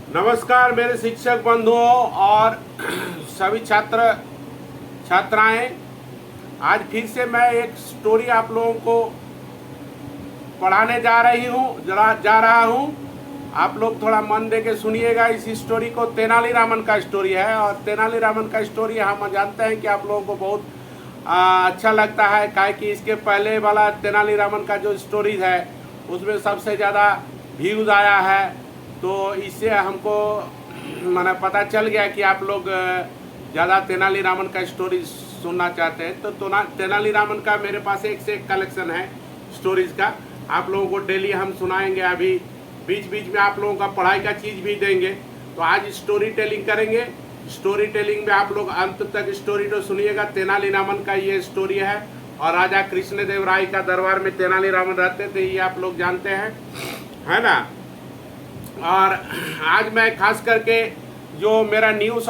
नमस्कार मेरे शिक्षक बंधुओं और सभी छात्र छात्राएं। आज फिर से मैं एक स्टोरी आप लोगों को पढ़ाने जा रहा हूं। आप लोग थोड़ा मन दे के सुनिएगा इस स्टोरी को। तेनालीरामन का स्टोरी है और तेनालीरामन का स्टोरी हम जानते हैं कि आप लोगों को बहुत अच्छा लगता है, काहे कि इसके पहले वाला तेनालीरामन का जो स्टोरी है उसमें सबसे ज़्यादा व्यूज़ आया है। तो इससे हमको माना पता चल गया कि आप लोग ज़्यादा तेनालीरामन का स्टोरी सुनना चाहते हैं। तो तेनालीरामन का मेरे पास एक से एक कलेक्शन है स्टोरीज़ का। आप लोगों को डेली हम सुनाएंगे। अभी बीच बीच में आप लोगों का पढ़ाई का चीज़ भी देंगे। तो आज स्टोरी टेलिंग करेंगे। स्टोरी टेलिंग में आप लोग अंत तक स्टोरी तो सुनिएगा। तेनालीरामन का ये स्टोरी है और राजा कृष्णदेव राय का दरबार में तेनालीरामन रहते थे, ये आप लोग जानते हैं, है ना। और आज मैं खास करके जो मेरा जो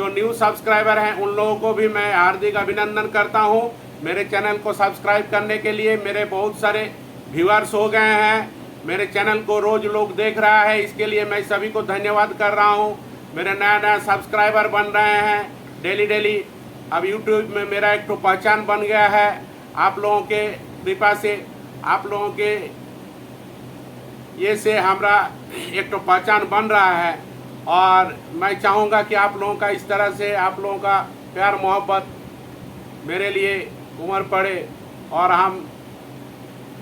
न्यू सब्सक्राइबर हैं उन लोगों को भी मैं हार्दिक अभिनंदन करता हूं। मेरे चैनल को सब्सक्राइब करने के लिए मेरे बहुत सारे व्यूअर्स हो गए हैं। मेरे चैनल को रोज़ लोग देख रहा है, इसके लिए मैं सभी को धन्यवाद कर रहा हूं। मेरे नया सब्सक्राइबर बन रहे हैं डेली। अब यूट्यूब में मेरा एक तो पहचान बन गया है। आप लोगों के कृपा से, आप लोगों के ये से हमारा एक तो पहचान बन रहा है। और मैं चाहूँगा कि आप लोगों का इस तरह से आप लोगों का प्यार मोहब्बत मेरे लिए उमड़ पड़े और हम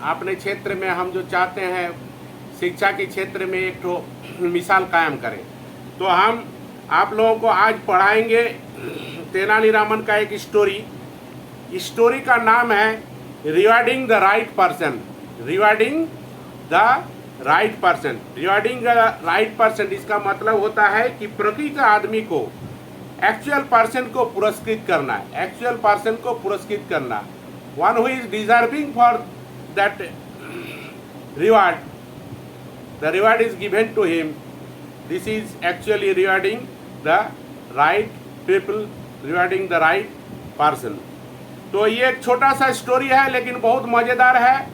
अपने क्षेत्र में हम जो चाहते हैं शिक्षा के क्षेत्र में एक तो मिसाल कायम करें। तो हम आप लोगों को आज पढ़ाएंगे तेनालीरामन का एक स्टोरी का नाम है rewarding the right person. Rewarding the right person इसका मतलब होता है कि प्रकृत आदमी को एक्चुअल पर्सन को पुरस्कृत करना। One who is deserving for that reward, the reward is given to him. This is actually rewarding the right people, rewarding the right person. तो ये एक छोटा सा स्टोरी है लेकिन बहुत मज़ेदार है।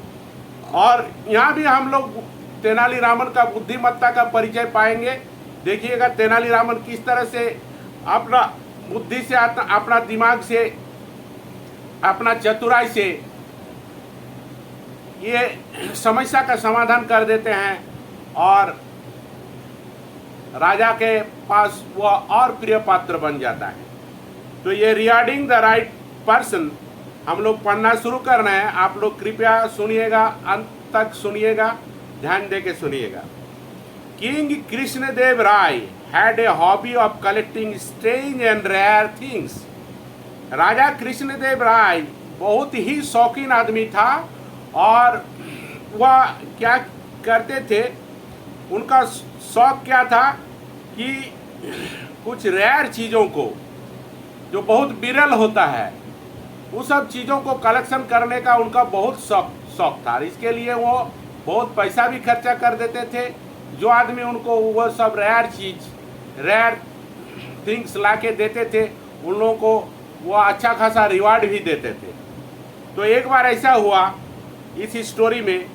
और यहाँ भी हम लोग तेनालीरामन का बुद्धिमत्ता का परिचय पाएंगे। देखिएगा तेनालीरामन किस तरह से अपना बुद्धि से, अपना दिमाग से, अपना चतुराई से ये समस्या का समाधान कर देते हैं और राजा के पास वह और प्रिय पात्र बन जाता है। तो ये रिगार्डिंग द राइट पर्सन हम लोग पढ़ना शुरू कर रहे हैं। आप लोग कृपया सुनिएगा, अंत तक सुनिएगा, ध्यान दे के सुनिएगा। King Krishnadeva Raya had a hobby of collecting strange and rare things. राजा कृष्णदेव राय बहुत ही शौकीन आदमी था और वह क्या करते थे, उनका शौक क्या था कि कुछ रेयर चीज़ों को जो बहुत विरल होता है उस सब चीज़ों को कलेक्शन करने का उनका बहुत शौक था। इसके लिए वो बहुत पैसा भी खर्चा कर देते थे। जो आदमी उनको वो सब रेयर थिंग्स ला के देते थे उन लोगों को वो अच्छा खासा रिवार्ड भी देते थे। तो एक बार ऐसा हुआ इस स्टोरी में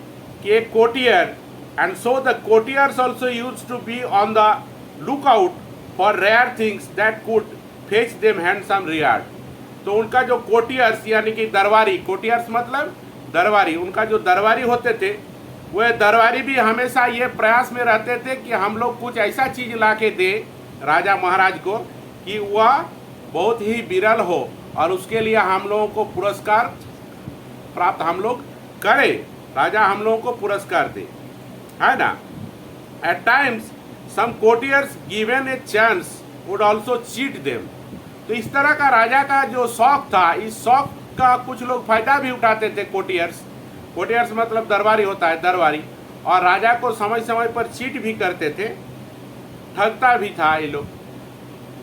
कि एक courtier, and so the courtiers also used to be on the look out for rare things that could fetch them handsome reward. तो उनका जो कोटियर्स यानी कि दरबारी, कोटियर्स मतलब दरबारी, उनका जो दरबारी होते थे वह दरबारी भी हमेशा ये प्रयास में रहते थे कि हम लोग कुछ ऐसा चीज़ ला के दे राजा महाराज को कि वह बहुत ही विरल हो और उसके लिए हम लोगों को पुरस्कार प्राप्त हम लोग करें, राजा हम लोगों को पुरस्कार दे, है ना। At times some courtiers given a chance would also cheat them. तो इस तरह का राजा का जो शौक था, इस शौक का कुछ लोग फायदा भी उठाते थे। कोटियर्स मतलब दरबारी होता है, दरबारी, और राजा को समय समय पर चीट भी करते थे, ठगता भी था। ये लोग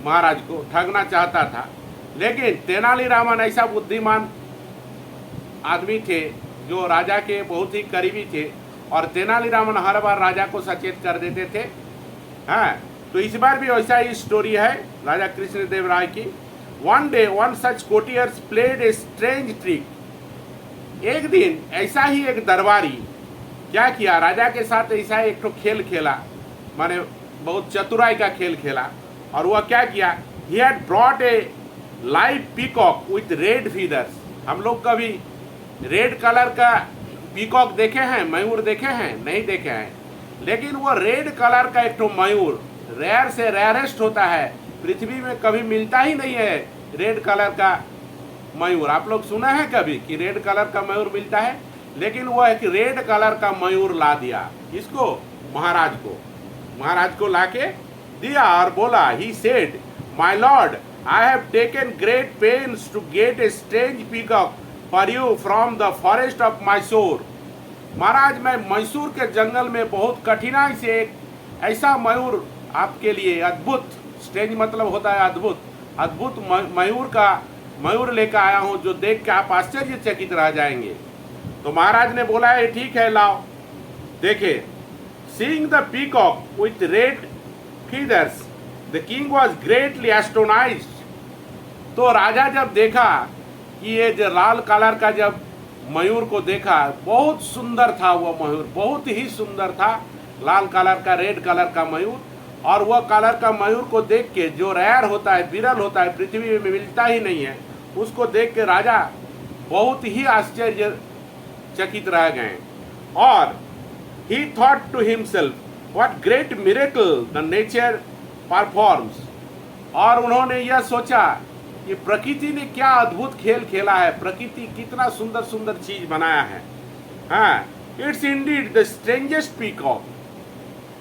महाराज को ठगना चाहता था। लेकिन तेनालीरामन ऐसा बुद्धिमान आदमी थे जो राजा के बहुत ही करीबी थे और तेनालीरामन हर बार राजा को सचेत कर देते थे। हाँ, तो इस बार भी वैसा ही स्टोरी है राजा कृष्णदेव राय की। One day one such courtiers played a strange trick. एक दिन ऐसा ही एक दरबारी क्या किया, राजा के साथ ऐसा एक तो खेल खेला। माने बहुत चतुराई का खेल खेला। और वह क्या किया, he had brought a live peacock with red feathers. हम लोग कभी रेड कलर का पीकॉक देखे हैं, मयूर देखे हैं? नहीं देखे हैं। लेकिन वो रेड कलर का एक तो मयूर रेयर से रेयरेस्ट होता है, पृथ्वी में कभी मिलता ही नहीं है रेड कलर का मयूर। आप लोग सुना है कभी कि रेड कलर का मयूर मिलता है? लेकिन वो एक रेड कलर का मयूर ला दिया, इसको महाराज को लाके दिया और बोला, he said, my lord, I have taken great pains to get a strange peacock for you from the forest of Mysore. महाराज, मैं मैसूर के जंगल में बहुत कठिनाई से एक ऐसा मयूर आपके लिए, अद्भुत, स्ट्रेंज मतलब होता है अद्भुत, अद्भुत मयूर लेकर आया हूं जो देख के आप आश्चर्यचकित रह जाएंगे। तो महाराज ने बोला है ठीक है, लाओ। देखे, seeing the peacock with red feathers the king was greatly astonished. तो राजा जब देखा कि ये जो लाल कलर का जब मयूर को देखा, बहुत सुंदर था वो मयूर, बहुत ही सुंदर था, लाल कलर का, रेड कलर का मयूर। और वह कलर का मयूर को देख के, जो रेयर होता है, विरल होता है, पृथ्वी में मिलता ही नहीं है, उसको देख के राजा बहुत ही आश्चर्यचकित रह गए। और he thought to himself, what great miracle the nature performs. और उन्होंने यह सोचा कि प्रकृति ने क्या अद्भुत खेल खेला है, प्रकृति कितना सुंदर सुंदर चीज बनाया है। हाँ, it's Indeed the strangest peacock.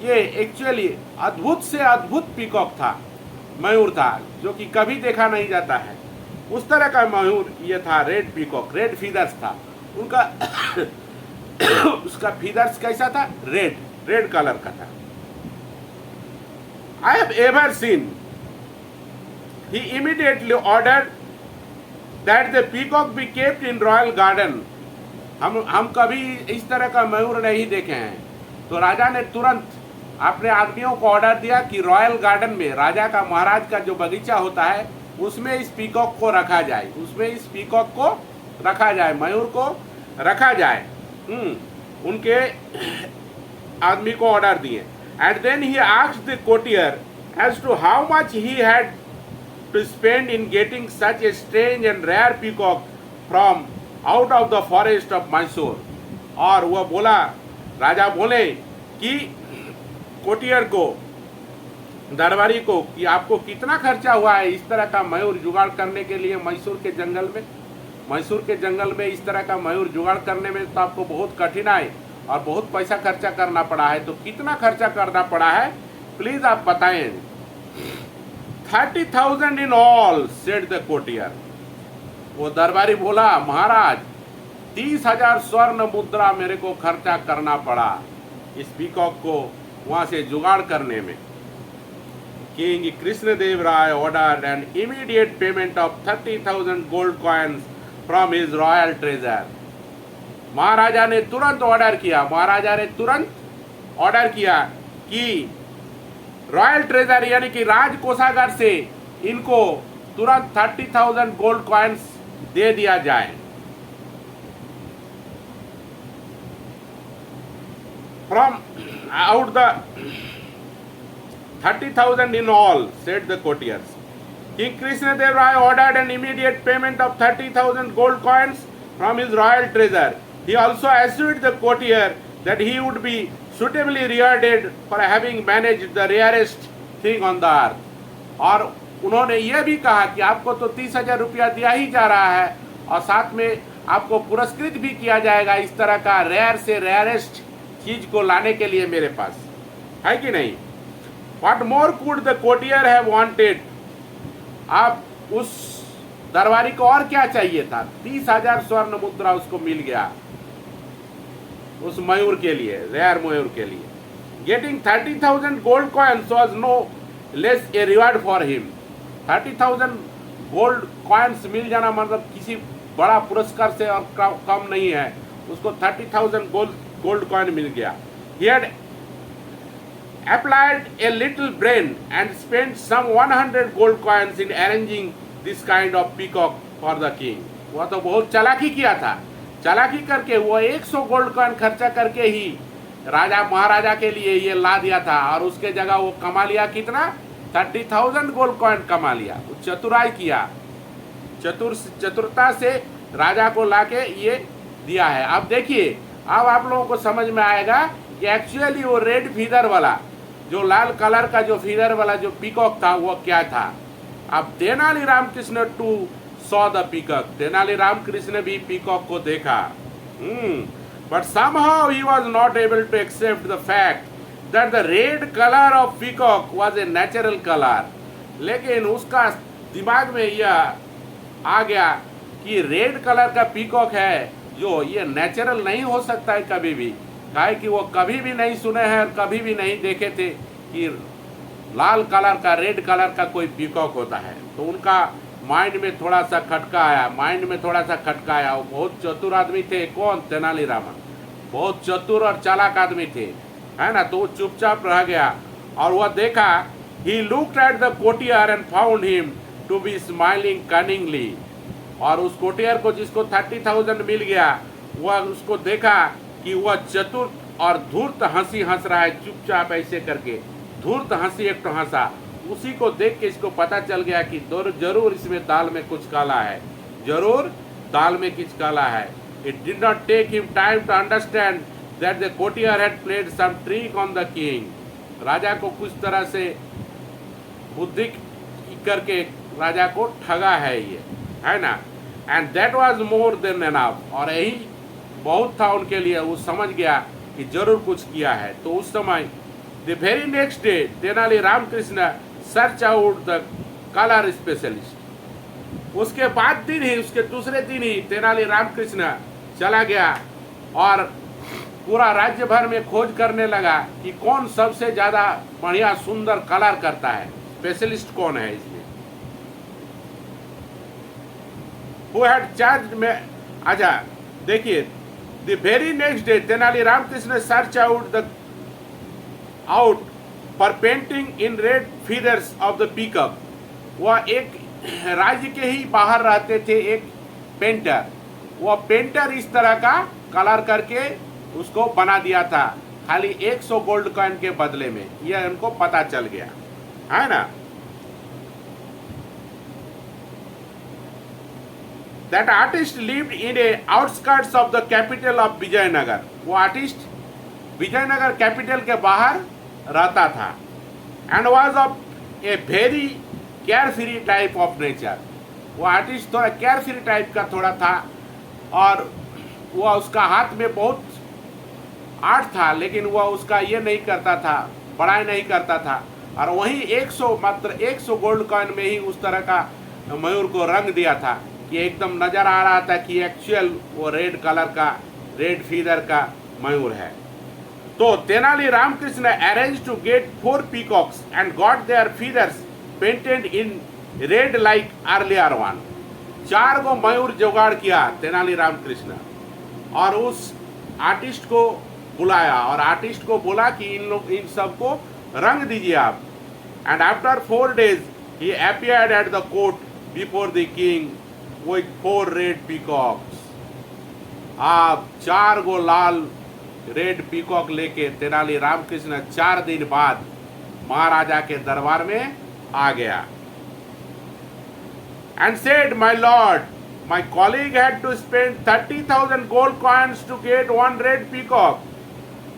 ये एक्चुअली अद्भुत से अद्भुत पीकॉक था, मयूर था, जो कि कभी देखा नहीं जाता है। उस तरह का मयूर ये था, रेड पीकॉक, रेड फीदर्स था उनका उसका फीदर्स कैसा था? रेड कलर का था। I have ever seen, he immediately ordered that the peacock be kept in royal garden। हम कभी इस तरह का मयूर नहीं देखे हैं। तो राजा ने तुरंत अपने आदमियों को ऑर्डर दिया कि रॉयल गार्डन में, राजा का, महाराज का जो बगीचा होता है, उसमें इस पीकॉक को रखा जाए, उसमें इस पीकॉक को रखा जाए, मयूर को रखा जाए। उनके आदमी को ऑर्डर दिए। And then he asked the courtier as to how much he had to spend in getting such a strange and rare peacock from out of the forest of Mysore। और वह बोला, राजा बोले कि कोटियर को, दरबारी को, कि आपको कितना खर्चा हुआ है इस तरह का मयूर जुगाड़ करने के लिए मैसूर के जंगल में। मैसूर के जंगल में इस तरह का मयूर जुगाड़ करने में तो आपको बहुत कठिनाई और बहुत पैसा खर्चा करना पड़ा है। तो कितना खर्चा करना पड़ा है, प्लीज आप बताएं। 30,000 in all, said the courtier। वो दरबारी बोला, महाराज 30,000 स्वर्ण मुद्रा मेरे को खर्चा करना पड़ा इस पीकॉक को वहां से जुगाड़ करने में। King Krishnadeva Raya ordered an immediate payment of 30,000 gold coins from his royal treasure. महाराजा ने तुरंत ऑर्डर किया कि रॉयल ट्रेजर यानी कि राज कोषागार से इनको तुरंत 30,000 गोल्ड कॉइन्स दे दिया जाए। From out the 30,000 in all, said the courtiers। King Krishnadev Rai ordered an immediate payment of 30,000 gold coins from his royal treasure। He also assured the courtier that he would be suitably rewarded for having managed the rarest thing on the earth। और उन्होंने यह भी कहा कि आपको तो 30,000 रुपया दिया ही जा रहा है और साथ में आपको पुरस्कृत भी किया जाएगा इस तरह का रेयर से रेयरेस्ट चीज को लाने के लिए मेरे पास, है कि नहीं। What more could the courtier have wanted? आप उस दरबारी को और क्या चाहिए था? 30,000 स्वर्ण मुद्रा उसको मिल गया उस मयूर के लिए, रेयर मयूर के लिए। Getting 30,000 gold coins was no less a reward for him। 30,000 gold coins मिल जाना मतलब किसी बड़ा पुरस्कार से और कम नहीं है। उसको 30,000 गोल्ड कॉइन मिल गया। He had applied a little brain and spent some 100 gold coins in arranging this kind of peacock for the king। वह तो बहुत चालाकी किया था, चालाकी करके वो 100 गोल्ड कॉइन खर्चा करके ही राजा महाराजा के लिए ये ला दिया था, और उसके जगह वो कमा लिया कितना, 30,000 गोल्ड कॉइन कमा लिया। वो चतुराई किया, चतुरता से राजा को लाके ये दिया है। अब देखिए, अब आप लोगों को समझ में आएगा कि एक्चुअली वो रेड फीदर वाला, जो लाल कलर का जो फीदर वाला जो पीकॉक था वो क्या था। अब Tenali Ramakrishna too saw the peacock, Tenali Ramakrishna भी पीकॉक को देखा। But somehow he was not able to accept the fact that the red color of peacock was a natural color। लेकिन उसका दिमाग में यह आ गया कि रेड कलर का पीकॉक है जो ये नेचुरल नहीं हो सकता है कभी भी, काहे कि वो कभी भी नहीं सुने हैं और कभी भी नहीं देखे थे कि लाल कलर का, रेड कलर का कोई पीकॉक होता है। तो उनका माइंड में थोड़ा सा खटका आया, वो बहुत चतुर आदमी थे। कौन? तेनालीरामन, बहुत चतुर और चालाक आदमी थे, है ना। तो वो चुपचाप रह गया और वह देखा, he looked at the courtier and found him to be smiling cunningly. और उस कोटियर को, जिसको 30,000 मिल गया, वह उसको देखा कि वह चतुर और धूर्त हंसी हंस रहा है, चुपचाप ऐसे करके धूर्त हंसी एक तो हंसा। उसी को देख के इसको पता चल गया कि जरूर इसमें दाल में कुछ काला है, जरूर दाल में कुछ काला है। It did not take him time to understand that the courtier had played some trick on the king. राजा को कुछ तरह से बुद्धि करके राजा को ठगा है ये, है ना। And that was more than enough, और यही बहुत था उनके लिए। वो समझ गया कि जरूर कुछ किया है। तो उस समय the very next day Tenali Ramakrishna search out the colour specialist. उसके बाद दिन ही, उसके दूसरे दिन ही तेनाली रामकृष्ण चला गया और पूरा राज्य भर में खोज करने लगा कि कौन सबसे ज्यादा बढ़िया सुंदर कलर करता है, स्पेशलिस्ट कौन है इसमें। Who had charged में, अच्छा देखिए, the very next day Tenali Ramakrishna search out for painting in red feathers of the peacock. वह एक राज्य के ही बाहर रहते थे एक पेंटर, वह पेंटर इस तरह का कलर करके उसको बना दिया था, खाली 100 गोल्ड कॉइन के बदले में। यह उनको पता चल गया, है ना। That artist lived in a outskirts of the capital of Vijayanagar. वो आर्टिस्ट विजयनगर कैपिटल के बाहर रहता था। And was of a very care free type of nature. वो आर्टिस्ट थोड़ा केयर फ्री टाइप का थोड़ा था, और वह उसका हाथ में बहुत आर्ट था, लेकिन वह उसका ये नहीं करता था, बड़ाई नहीं करता था। और वहीं 100, मात्र 100 गोल्ड कॉइन में ही उस तरह का मयूर को रंग दिया था कि एकदम नजर आ रहा था कि एक्चुअल वो रेड कलर का, रेड फीदर का मयूर है। तो Tenali Ramakrishna arrange to get 4 peacocks and got their feathers painted in red like earlier one. 4 गो मयूर जुगाड़ किया तेनाली रामकृष्ण, और उस आर्टिस्ट को बुलाया और आर्टिस्ट को बोला कि इन सबको रंग दीजिए आप। And after 4 days he appeared at the court before the king with 4 red peacocks. आप 4 गो लाल रेड पीकॉक लेके तेनाली रामकृष्ण 4 दिन बाद महाराजा के दरबार में आ गया। And said, my lord, my colleague had to spend 30,000 gold coins to get 1 red peacock.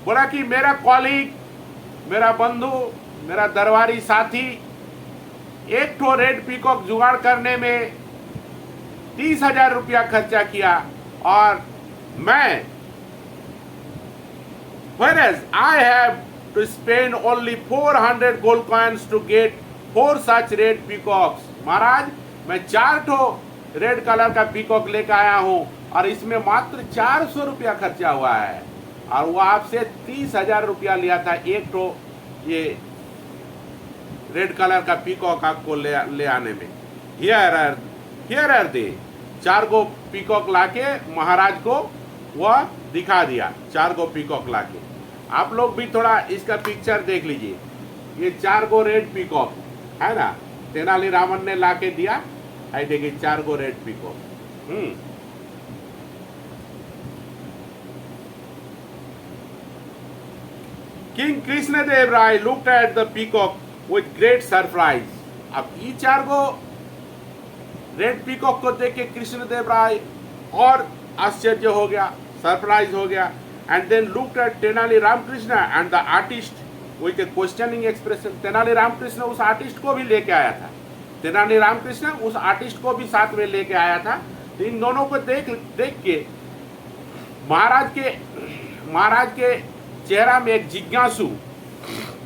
बोला कि मेरा कॉलीग, मेरा बंधु, मेरा दरबारी साथी एक ठो रेड पीकॉक जुगाड़ करने में 30,000 रुपया खर्चा किया, और मैं, whereas I have to spend only 400 gold coins to get 4 such red peacocks। महाराज, मैं 4 ठो रेड कलर का पीकॉक लेकर आया हूं, और इसमें मात्र 400 रुपया खर्चा हुआ है, और वो आपसे 30,000 रुपया लिया था एक ठो ये रेड कलर का पीकॉक आपको ले आने में। Here are they. 4 गो पीकॉक लाके महाराज को वह दिखा दिया, 4 गो पीकॉक लाके। आप लोग भी थोड़ा इसका पिक्चर देख लीजिए। ये 4 गो रेड पीकॉक है ना, तेनाली रामन ने लाके दिया। आई देखिए 4 गो red peacock. King Krishnadeva Raya looked at the peacock with great surprise. अब ये चार को रेड पीकॉक को देख के कृष्णदेव राय और आश्चर्य हो गया, सरप्राइज हो गया। And then looked at Tenali Ramakrishna and the artist with a questioning expression. Tenali Ramakrishna उस आर्टिस्ट को भी लेके आया था, तेनाली रामकृष्ण उस आर्टिस्ट को भी साथ में लेके आया था। तो इन दोनों को देख के महाराज के चेहरा में एक जिज्ञासु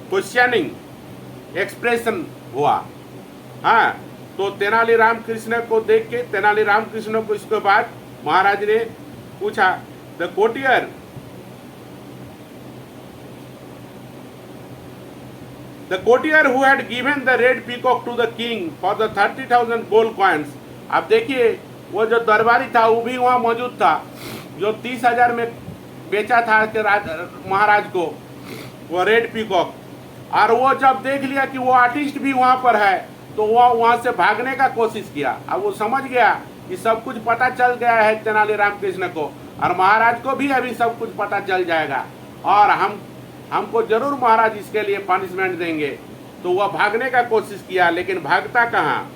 क्वेश्चनिंग एक्सप्रेशन हुआ। हाँ, तो तेनाली रामकृष्ण को देख के तेनाली रामकृष्ण को इसके बाद महाराज ने पूछा, the courtier who had given the red peacock to the king for the 30,000 gold coins। अब देखिए वो जो दरबारी था वो भी वहाँ मौजूद था, जो 30,000 में बेचा था कि महाराज को वो रेड पीकॉक। और वो जब देख लिया कि वो आर्टिस्ट भी वहाँ पर है तो वो वहाँ से भागने का कोशिश किया। अब वो समझ गया कि सब कुछ पता चल गया है तेनाली रामकृष्ण को, और महाराज को भी अभी सब कुछ पता चल जाएगा और हमको जरूर महाराज इसके लिए पनिशमेंट देंगे। तो वह भागने का कोशिश किया, लेकिन भागता कहाँ।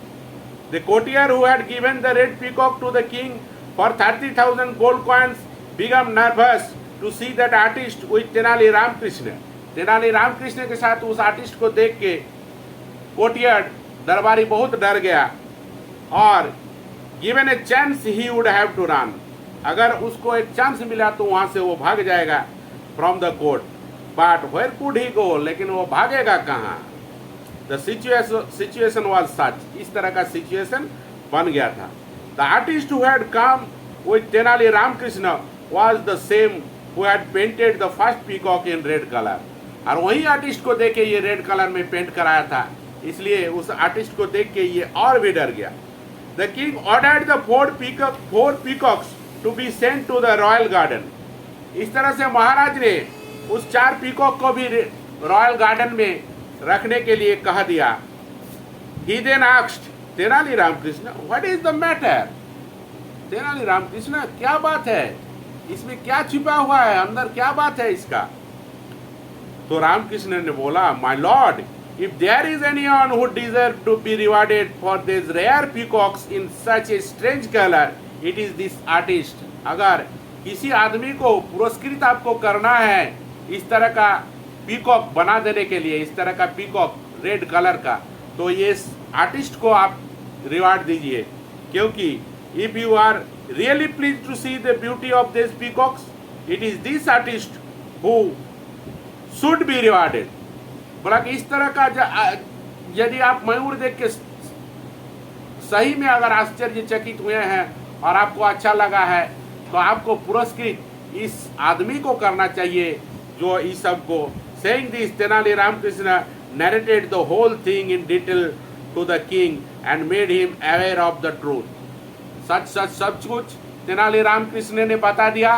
The courtier who had given the red peacock to the king for 30,000 gold coins became nervous to see that artist with Tenali Ramakrishna. Tenali Ramakrishna के साथ उस आर्टिस्ट को देख के कोटियर दरबारी बहुत डर गया, और given a chance he would have to run. अगर उसको एक चांस मिला तो वहां से वो भाग जाएगा from the court, but where could he go, लेकिन वो भागेगा कहाँ। द सिचुएशन वाज सच, इस तरह का सिचुएशन बन गया था। The artist who had come with Tenali Ramakrishna was the same who had painted the first peacock in red colour. और वही आर्टिस्ट को देख के ये रेड कलर में पेंट कराया था, इसलिए उस आर्टिस्ट को देख के ये और भी डर गया। The king ordered the four peacocks to be sent to the royal garden. इस तरह से महाराज ने उस 4 पीकॉक को भी रॉयल गार्डन में रखने के लिए कह दिया। He then asked Tenali Ramakrishna, what is the matter. Tenali Ramakrishna, क्या बात है, इसमें क्या छिपा हुआ है, अंदर क्या बात है इसका। तो रामकृष्ण ने बोला, my Lord, if there is anyone who deserves to be rewarded for these rare peacocks in such a strange color, it is this artist। अगर किसी आदमी को पुरस्कृत आपको करना है इस तरह का पीकॉक बना देने के लिए, इस तरह का पीकॉक रेड कलर का, तो ये आर्टिस्ट को आप रिवार्ड दीजिए, क्योंकि if you are really pleased to see the beauty of these peacocks, it is this artist who should be rewarded। बोला कि इस तरह का यदि आप मयूर देख के सही में अगर आश्चर्यचकित हुए हैं और आपको अच्छा लगा है, तो आपको पुरस्कृत इस आदमी को करना चाहिए जो इस सब को। Saying this, Tenali Ramakrishna narrated the whole thing in detail to the king and made him aware of the truth. सच सब कुछ तेनाली रामकृष्ण ने बता दिया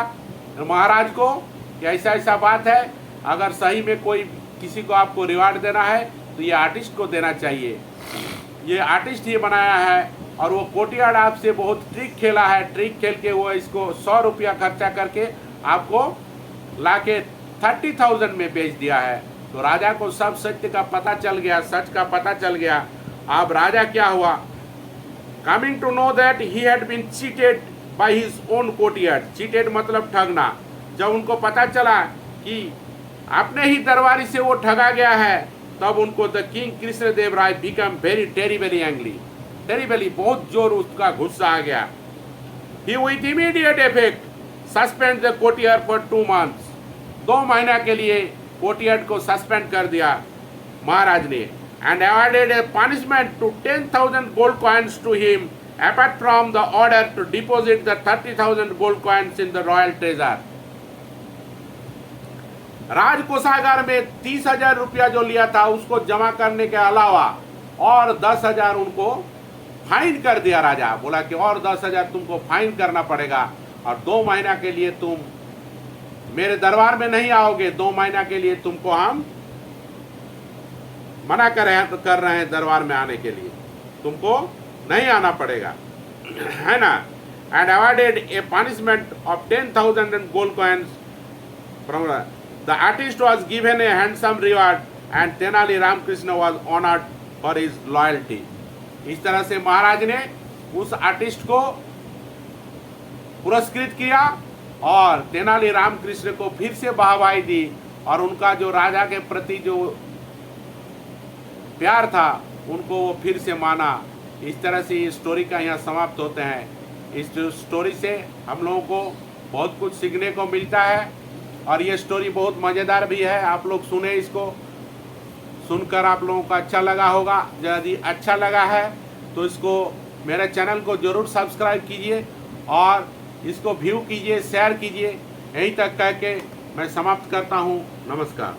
महाराज को कि ऐसा ऐसा बात है, अगर सही में कोई किसी को आपको रिवार्ड देना है तो ये आर्टिस्ट को देना चाहिए। ये आर्टिस्ट ही बनाया है, और वो कोटियाड आपसे बहुत ट्रिक खेला है, ट्रिक खेल के वो इसको 100 रुपया खर्चा करके आपको लाके 30,000 में बेच दिया है। तो राजा को सब सत्य का पता चल गया, सच का पता चल गया। अब राजा क्या हुआ, coming to know that he had been cheated by his own courtier. Cheated मतलब ठगना। जब उनको पता चला कि अपने ही दरबारी से वो ठगा गया है, तब उनको the king Krishnadeva Raya become very terribly angry. Terribly बहुत जोर उसका गुस्सा आ गया। He with immediate effect suspend the courtier for 2 months। 2 महीना के लिए कोटियर को सस्पेंड कर दिया महाराज ने। And awarded a punishment to 10,000 gold coins to him apart from the order to deposit the 30,000 gold coins in the royal treasure. राजकोषागार में 30,000 रुपया जो लिया था उसको जमा करने के अलावा और 10,000 उनको फाइन कर दिया राजा। बोला कि और 10,000 तुमको फाइन करना पड़ेगा, और 2 महीना के लिए तुम मेरे दरबार में नहीं आओगे। 2 महीना के लिए तुमको हम मना कर रहे हैं दरबार में आने के लिए, तुमको नहीं आना पड़ेगा, है ना। And awarded a punishment of 10,000 gold coins from The artist was given a handsome reward and Tenali Ramakrishna was honored for his loyalty. इस तरह से महाराज ने उस आर्टिस्ट को पुरस्कृत किया और तेनाली रामकृष्ण को फिर से वाहवाही दी और उनका जो राजा के प्रति जो प्यार था उनको वो फिर से माना। इस तरह से ये स्टोरी का यहाँ समाप्त होते हैं। इस स्टोरी से हम लोगों को बहुत कुछ सीखने को मिलता है और ये स्टोरी बहुत मज़ेदार भी है। आप लोग सुने, इसको सुनकर आप लोगों को अच्छा लगा होगा। यदि अच्छा लगा है तो इसको मेरे चैनल को ज़रूर सब्सक्राइब कीजिए और इसको व्यू कीजिए, शेयर कीजिए। यहीं तक कह के मैं समाप्त करता हूँ। नमस्कार।